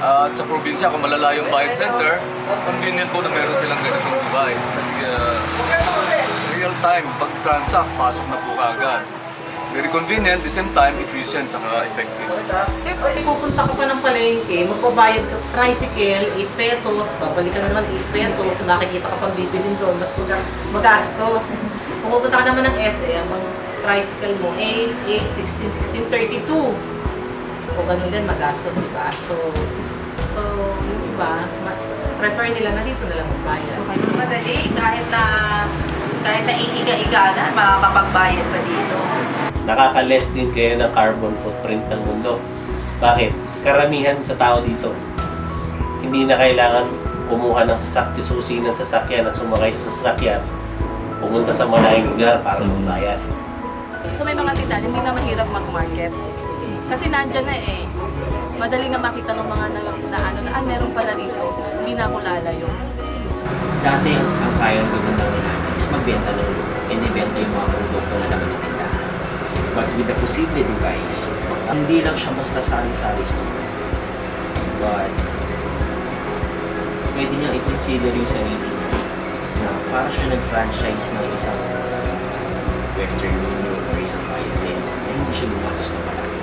At sa probinsya, kung malalayong bayad center, convenient po na meron silang ganitong device. Kasi real time, pag-transact, pasok na po kaagad. Very convenient, the same time, efficient, saka effective. Sir, pag pupunta ka pa ng palengke, magbabayad ka tricycle, 8 pesos, babalik ka na naman 8 pesos, nakikita ka pang bibilin doon, mas magastos. Kung pupunta ka naman ng SM, ang tricycle mo, 8, 8, 16, 16, 32. O ganun din, magastos, di ba? So, yung iba, mas prefer nila na dito na lang magbayad. Madali, kahit na iiga-iga na, makakapagbayad pa dito. Nakaka-less din kayo ng carbon footprint ng mundo. Bakit? Karamihan sa tao dito, hindi na kailangan kumuha ng susi ng sasakyan at sumakay sa sasakyan, pumunta sa malayong lugar para magbayad. So may mga tindahan, hindi na mahirap mag-market. Kasi nandyan na eh. Madali na makita ng mga meron pala rito. Hindi na ako lalayo. Dati, ang kaya ng gagawin namin is magbenta ng inibenta yung mga produkto na naman ng tindahan. But with the Posible device, hindi lang siya basta sari-sari store. But, pwede niyang i-consider yung sarili niya na para siya nag-franchise ng isang Western Union or isang bayan sa inyo na hindi siya lumasos na malaki.